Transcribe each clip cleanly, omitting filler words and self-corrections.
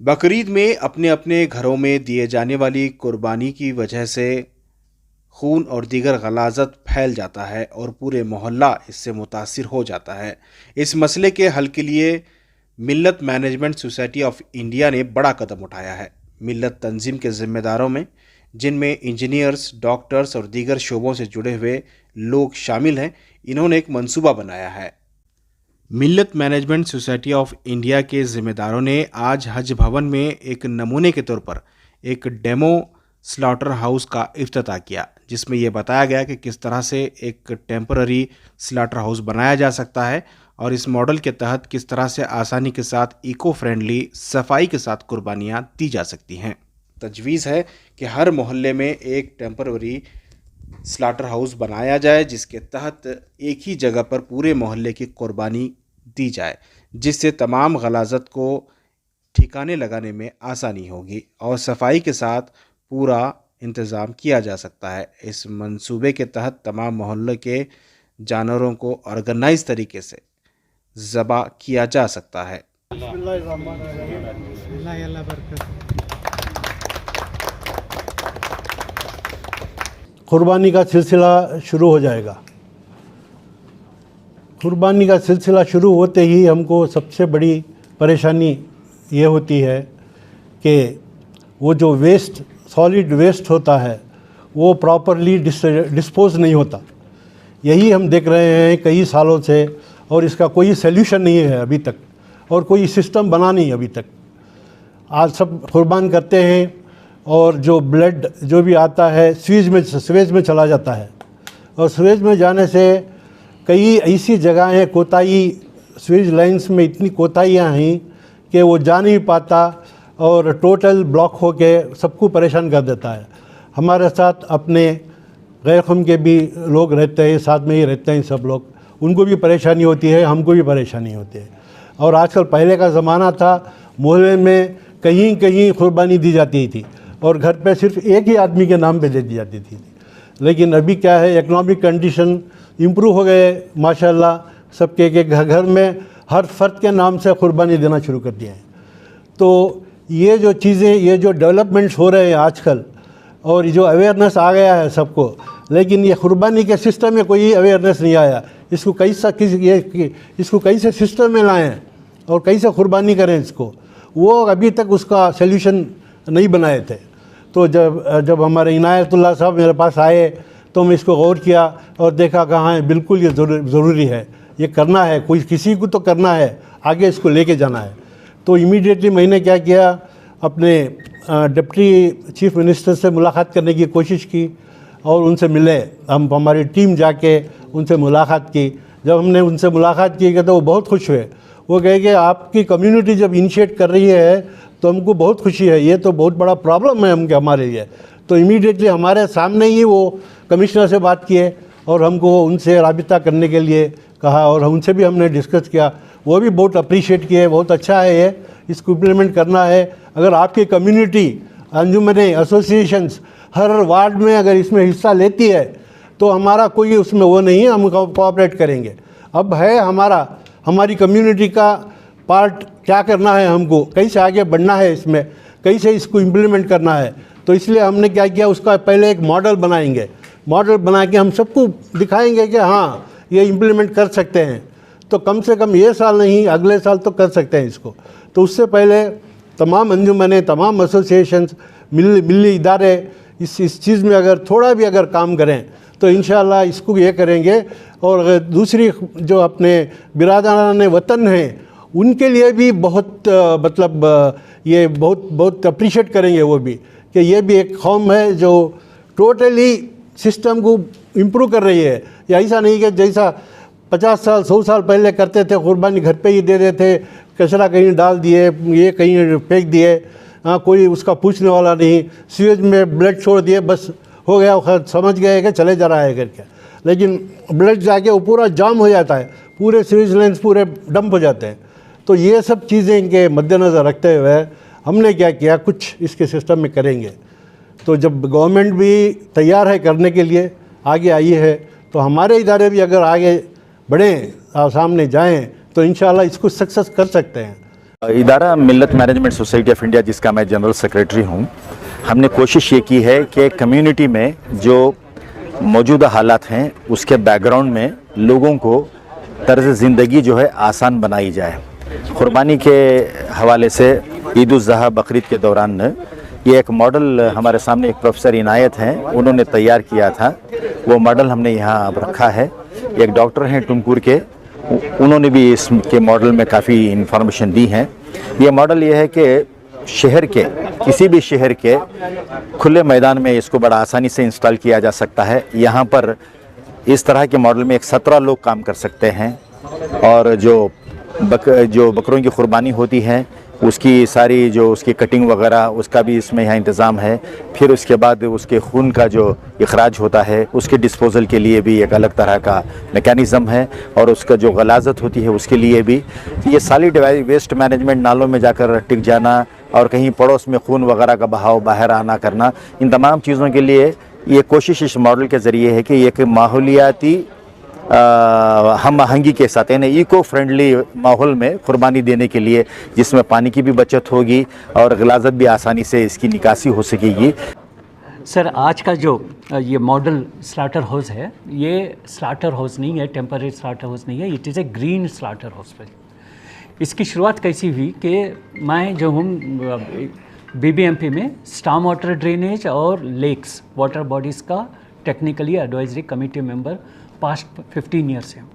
बकरीद में अपने अपने घरों में दिए जाने वाली कुर्बानी की वजह से खून और दीगर गलाज़त फैल जाता है और पूरे मोहल्ला इससे मुतासिर हो जाता है। इस मसले के हल के लिए मिल्लत मैनेजमेंट सोसाइटी ऑफ इंडिया ने बड़ा कदम उठाया है। मिल्लत तंजीम के ज़िम्मेदारों में, जिनमें इंजीनियर्स, डॉक्टर्स और दीगर शोबों से जुड़े हुए लोग शामिल हैं, इन्होंने एक मंसूबा बनाया है। मिल्लत मैनेजमेंट सोसाइटी ऑफ इंडिया के ज़िम्मेदारों ने आज हज भवन में एक नमूने के तौर पर एक डेमो स्लॉटर हाउस का इफ्तिताह किया, जिसमें यह बताया गया कि किस तरह से एक टेम्पररी स्लॉटर हाउस बनाया जा सकता है और इस मॉडल के तहत किस तरह से आसानी के साथ इको फ्रेंडली सफाई के साथ कुर्बानियाँ दी जा सकती हैं। तजवीज़ है कि हर मोहल्ले में एक टेम्पररी स्लॉटर हाउस बनाया जाए, जिसके तहत एक ही जगह पर पूरे मोहल्ले की कुर्बानी दी जाए, जिससे तमाम गलाज़त को ठिकाने लगाने में आसानी होगी और सफाई के साथ पूरा इंतज़ाम किया जा सकता है। इस मंसूबे के तहत तमाम मोहल्ले के जानवरों को ऑर्गेनाइज तरीके से ज़बह किया जा सकता है। कुर्बानी का सिलसिला शुरू हो जाएगा। कुर्बानी का सिलसिला शुरू होते ही हमको सबसे बड़ी परेशानी ये होती है कि वो जो वेस्ट, सॉलिड वेस्ट होता है, वो प्रॉपरली डिस्पोज नहीं होता। यही हम देख रहे हैं कई सालों से, और इसका कोई सल्यूशन नहीं है अभी तक, और कोई सिस्टम बना नहीं अभी तक। आज सब कुर्बान करते हैं और जो ब्लड जो भी आता है स्वेज में चला जाता है, और स्वेज में जाने से कई ऐसी जगहें कोताही, स्वेज लाइंस में इतनी कोताहियाँ हैं कि वो जा नहीं पाता और टोटल ब्लॉक हो के सबको परेशान कर देता है। हमारे साथ अपने गैर कौम के भी लोग रहते हैं, साथ में ही रहते हैं सब लोग, उनको भी परेशानी होती है, हमको भी परेशानी होती है। और आजकल पहले का ज़माना था, मोहल्ले में कहीं कहीं कुर्बानी दी जाती थी और घर पे सिर्फ एक ही आदमी के नाम पे दे दी जाती थी। लेकिन अभी क्या है, इकोनॉमिक कंडीशन इम्प्रूव हो गए माशाल्लाह, सबके के घर में हर फर्द के नाम से कुर्बानी देना शुरू कर दिया है। तो ये जो चीज़ें, ये जो डेवलपमेंट्स हो रहे हैं आजकल, और जो अवेयरनेस आ गया है सबको, लेकिन ये कुर्बानी के सिस्टम में कोई अवेयरनेस नहीं आया। इसको कैसे सिस्टम में लाएं और कैसे कुर्बानी करें इसको, वो अभी तक उसका सल्यूशन नहीं बनाए थे। तो जब हमारे इनायतुल्लाह साहब मेरे पास आए तो मैं इसको गौर किया और देखा कहाँ है, बिल्कुल ये ज़रूरी है, ये करना है, कोई किसी को तो करना है, आगे इसको लेके जाना है। तो इमीडिएटली मैंने क्या किया, अपने डिप्टी चीफ मिनिस्टर से मुलाकात करने की कोशिश की और उनसे मिले। हमारी टीम जाके उनसे मुलाकात की। जब हमने उनसे मुलाकात की तो वो बहुत खुश हुए। वो कहे कि आपकी कम्युनिटी जब इनिशिएट कर रही है तो हमको बहुत खुशी है, ये तो बहुत बड़ा प्रॉब्लम है हमारे लिए। तो इमीडिएटली हमारे सामने ही वो कमिश्नर से बात किए और हमको उनसे राबिता करने के लिए कहा, और उनसे भी हमने डिस्कस किया। वो भी बहुत अप्रिशिएट किए, बहुत अच्छा है ये, इसको इम्प्लीमेंट करना है। अगर आपकी कम्युनिटी, अंजुमनें, एसोसिएशंस हर वार्ड में अगर इसमें हिस्सा लेती है तो हमारा कोई उसमें वो नहीं है, हम कोऑपरेट करेंगे। अब है हमारी कम्युनिटी का पार्ट क्या करना है, हमको कैसे आगे बढ़ना है, इसमें कैसे इसको इम्प्लीमेंट करना है। तो इसलिए हमने क्या किया, उसका पहले एक मॉडल बनाएंगे। मॉडल बना के हम सबको दिखाएंगे कि हाँ ये इम्प्लीमेंट कर सकते हैं। तो कम से कम ये साल नहीं, अगले साल तो कर सकते हैं इसको। तो उससे पहले तमाम अंजुमनें, तमाम एसोसिएशंस, मिली इदारे इस चीज़ में अगर थोड़ा भी अगर काम करें तो इंशाअल्लाह इसको ये करेंगे। और दूसरी जो अपने बिरादरान वतन हैं उनके लिए भी बहुत ये बहुत अप्रिशिएट करेंगे वो भी, कि ये भी एक कौम है जो टोटली सिस्टम को इम्प्रूव कर रही है। या ऐसा नहीं कि जैसा 50 साल 100 साल पहले करते थे, कुर्बानी घर पे ही दे देते, कचरा कहीं डाल दिए, ये कहीं फेंक दिए, हाँ कोई उसका पूछने वाला नहीं, सीवेज में ब्लड छोड़ दिए, बस हो गया, समझ गए कि चले जा रहा है करके। लेकिन ब्लड जाके वो पूरा जाम हो जाता है, पूरे सीवेज लाइन्स पूरे डंप हो जाते हैं। तो ये सब चीज़ें इनके मद्देनज़र रखते हुए हमने क्या किया, कुछ इसके सिस्टम में करेंगे। तो जब गवर्नमेंट भी तैयार है करने के लिए, आगे आई है, तो हमारे इदारे भी अगर आगे बढ़ें और सामने जाएं तो इंशाअल्लाह इसको सक्सेस कर सकते हैं। इदारा मिल्लत मैनेजमेंट सोसाइटी ऑफ इंडिया, जिसका मैं जनरल सेक्रेटरी हूँ, हमने कोशिश ये की है कि कम्युनिटी में जो मौजूदा हालात हैं उसके बैकग्राउंड में लोगों को तर्ज ज़िंदगी जो है आसान बनाई जाए। क़ुरबानी के हवाले से ईद उज़ ज़ुहा बकरीद के दौरान ये एक मॉडल हमारे सामने एक प्रोफेसर इनायत हैं, उन्होंने तैयार किया था। वो मॉडल हमने यहाँ अब रखा है। एक डॉक्टर हैं टुमकुर के, उन्होंने भी इसके मॉडल में काफ़ी इन्फॉर्मेशन दी है। ये मॉडल ये है कि शहर के किसी भी शहर के खुले मैदान में इसको बड़ा आसानी से इंस्टॉल किया जा सकता है। यहाँ पर इस तरह के मॉडल में 17 लोग काम कर सकते हैं और जो बकरों की कुर्बानी होती है उसकी सारी जो उसकी कटिंग वगैरह उसका भी इसमें यहाँ इंतज़ाम है। फिर उसके बाद उसके खून का जो इखराज होता है उसके डिस्पोज़ल के लिए भी एक अलग तरह का मैकेनिज़्म है और उसका जो गलाज़त होती है उसके लिए भी। ये सॉलिड वेस्ट मैनेजमेंट, नालों में जाकर टिक जाना और कहीं पड़ोस में खून वगैरह का बहाव बाहर आना करना, इन तमाम चीज़ों के लिए ये कोशिश इस मॉडल के ज़रिए है कि एक माहौलियाती हम आहंगी के साथ यानी इको फ्रेंडली माहौल में कुर्बानी देने के लिए, जिसमें पानी की भी बचत होगी और गलाज़त भी आसानी से इसकी निकासी हो सकेगी। सर, आज का जो ये मॉडल स्लाटर हाउस है, ये स्लाटर हाउस नहीं है, टेम्पररी स्लाटर हाउस नहीं है, it is a green slaughter house. इसकी शुरुआत कैसी हुई कि मैं जो हूँ BBMP में स्टॉर्म वाटर ड्रेनेज और लेक्स वाटर बॉडीज़ का technically advisory committee member past 15 year से हूँ।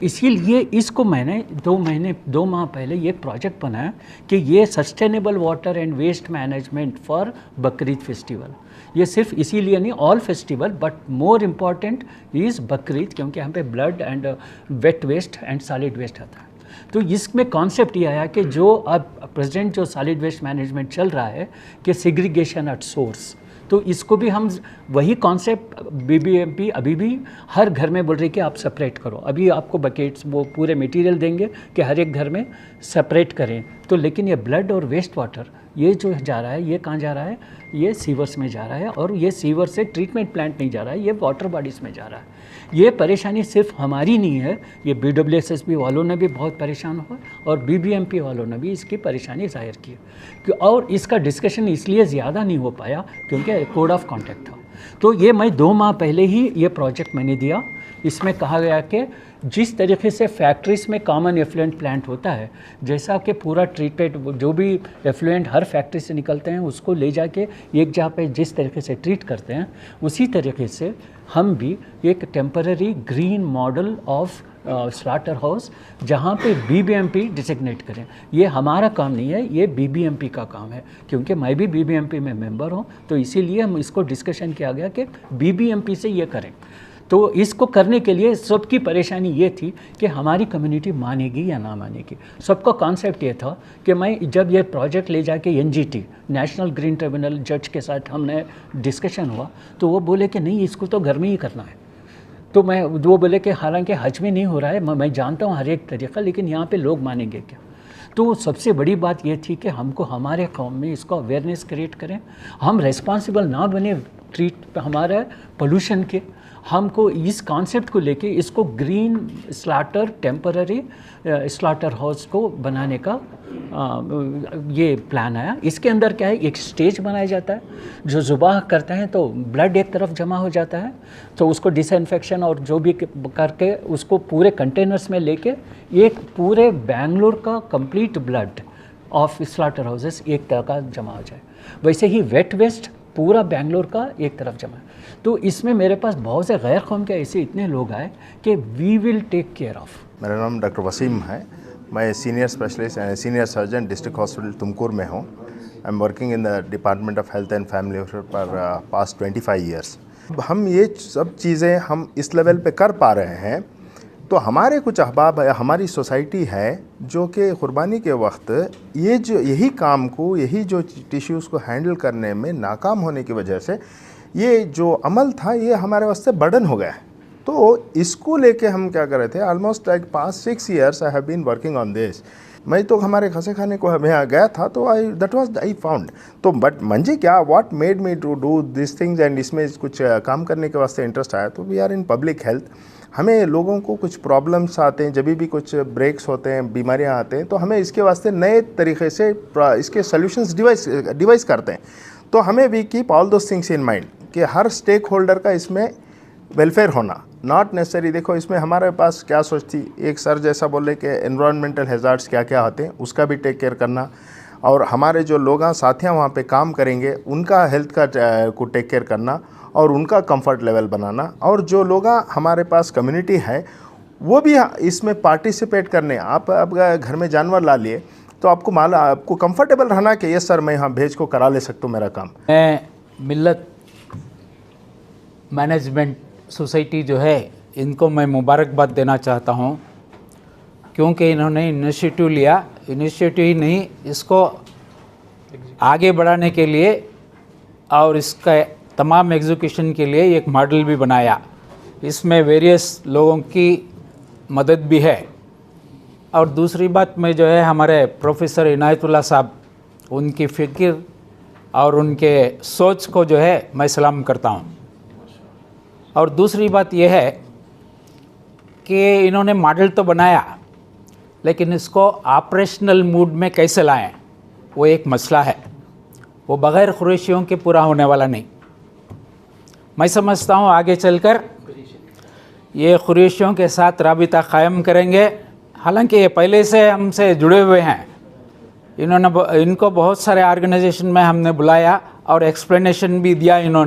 इसीलिए इसको मैंने 2 माह पहले ये प्रोजेक्ट बनाया कि ये sustainable water and waste management for Bakrid festival. ये सिर्फ इसीलिए नहीं, all festival, but more important is Bakrid, क्योंकि यहाँ पे blood and wet waste and solid waste आता है। तो इसमें कॉन्सेप्ट ये आया कि जो अब प्रेजेंट जो सॉलिड वेस्ट मैनेजमेंट चल रहा है कि सेग्रीगेशन एट सोर्स, तो इसको भी हम वही कॉन्सेप्ट BBMP अभी भी हर घर में बोल रही कि आप सेपरेट करो। अभी आपको बकेट्स वो पूरे मटेरियल देंगे कि हर एक घर में सेपरेट करें। तो लेकिन ये ब्लड और वेस्ट वाटर ये जो जा रहा है, ये कहाँ जा रहा है? ये सीवर्स में जा रहा है और ये सीवर से ट्रीटमेंट प्लांट नहीं जा रहा है, ये वाटर बॉडीज़ में जा रहा है। ये परेशानी सिर्फ हमारी नहीं है, ये BWSSB वालों ने भी बहुत परेशान हुआ और BBMP वालों ने भी इसकी परेशानी जाहिर की। और इसका डिस्कशन इसलिए ज़्यादा नहीं हो पाया क्योंकि कोड ऑफ कॉन्डक्ट था। तो ये मैं 2 माह पहले ही ये प्रोजेक्ट मैंने दिया। इसमें कहा गया कि जिस तरीके से फैक्ट्रीज़ में कॉमन एफ्लुएंट प्लांट होता है, जैसा कि पूरा ट्रीटमेंट जो भी एफ्लुएंट हर फैक्ट्री से निकलते हैं उसको ले जाके एक जगह पे जिस तरीके से ट्रीट करते हैं, उसी तरीके से हम भी एक temporary green model of slaughter house जहाँ पे BBMP डिजिग्नेट करें। ये हमारा काम नहीं है, ये BBMP का काम है, क्योंकि मैं भी BBMP में मेंबर हूँ। तो इसीलिए हम इसको डिस्कशन किया गया कि BBMP से ये करें। तो इसको करने के लिए सबकी परेशानी ये थी कि हमारी कम्युनिटी मानेगी या ना मानेगी। सबका कॉन्सेप्ट ये था कि मैं जब ये प्रोजेक्ट ले जाके NGT नेशनल ग्रीन ट्रिब्यूनल जज के साथ हमने डिस्कशन हुआ, तो वो बोले कि नहीं, इसको तो घर में ही करना है। तो वो बोले कि हालांकि हज में नहीं हो रहा है, मैं जानता हूँ हर एक तरीक़ा, लेकिन यहाँ पे लोग मानेंगे क्या? तो सबसे बड़ी बात ये थी कि हमको हमारे कौम में इसको अवेयरनेस क्रिएट करें, हम रेस्पॉन्सिबल ना बने ट्रीट हमारे पोल्यूशन के। हमको इस कॉन्सेप्ट को लेके इसको green slaughter temporary slaughter house को बनाने का ये प्लान आया। इसके अंदर क्या है, एक स्टेज बनाया जाता है, जो ज़ुबाह करते हैं तो ब्लड एक तरफ जमा हो जाता है, तो उसको डिसइंफेक्शन और जो भी करके उसको पूरे कंटेनर्स में लेके एक पूरे बेंगलोर का complete blood of slaughter houses एक तरह का जमा हो जाए। वैसे ही वेट वेस्ट पूरा बेंगलोर का एक तरफ जमा। तो इसमें मेरे पास बहुत से गैर कौम के ऐसे इतने लोग आए कि we will take care of. मेरा नाम डॉक्टर वसीम है, मैं senior specialist and senior surgeon district hospital Tumkur में हूँ। I am working in the department of health and family welfare for past 25 years. हम ये सब चीज़ें हम इस लेवल पे कर पा रहे हैं, तो हमारे कुछ अहबाब है, हमारी सोसाइटी है जो कि क़ुरबानी के वक्त यही काम को, यही जो टिश्यूज़ को हैंडल करने में नाकाम होने की वजह से ये जो अमल था ये हमारे वास्ते बर्डन हो गया है। तो इसको लेके हम क्या कर रहे थे, almost like past 6 years I have been working on this मैं तो हमारे खसे खाने को मैं गया था तो आई फाउंड तो बट मंजे क्या what made me to do this things and इसमें कुछ काम करने के वास्ते इंटरेस्ट आया तो we are in public health. हमें लोगों को कुछ प्रॉब्लम्स आते हैं, जब भी कुछ ब्रेक्स होते हैं, बीमारियां आते हैं, तो हमें इसके वास्ते नए तरीके से इसके सॉल्यूशंस डिवाइस करते हैं। तो हमें we keep all those things in mind कि हर स्टेक होल्डर का इसमें वेलफेयर होना, नॉट नेसेसरी। देखो इसमें हमारे पास क्या सोच थी, एक सर जैसा बोले कि एनवायरमेंटल हैज़ार्ड्स क्या क्या आते हैं उसका भी टेक केयर करना, और हमारे जो लोग साथियाँ वहाँ पे काम करेंगे उनका हेल्थ का को टेक केयर करना और उनका कंफर्ट लेवल बनाना, और जो लोग हमारे पास कम्युनिटी है वो भी इसमें पार्टिसिपेट करने। आप घर में जानवर ला लिए तो आपको कंफर्टेबल रहना कि यस सर मैं यहाँ भेज को करा ले सकता हूँ मेरा काम। मैं मिल्लत मैनेजमेंट सोसाइटी जो है इनको मैं मुबारकबाद देना चाहता हूँ, क्योंकि इन्होंने इनिशिएटिव लिया, इनिशिएटिव ही नहीं इसको आगे बढ़ाने के लिए और इसका तमाम एग्जीक्यूशन के लिए एक मॉडल भी बनाया। इसमें वेरियस लोगों की मदद भी है। और दूसरी बात में जो है हमारे प्रोफेसर इनायतुल्लाह साहब, उनकी फ़िक्र और उनके सोच को जो है मैं सलाम करता हूँ। और दूसरी बात यह है कि इन्होंने मॉडल तो बनाया लेकिन इसको ऑपरेशनल मूड में कैसे लाएं वो एक मसला है, वो बग़ैर खुरैशियों के पूरा होने वाला नहीं। मैं समझता हूँ आगे चलकर ये खुरैशियों के साथ राबिता क़ायम करेंगे। हालांकि ये पहले से हमसे जुड़े हुए हैं, इनको बहुत सारे ऑर्गेनाइजेशन में हमने बुलाया और एक्सप्लेनेशन भी दिया इन्होंने।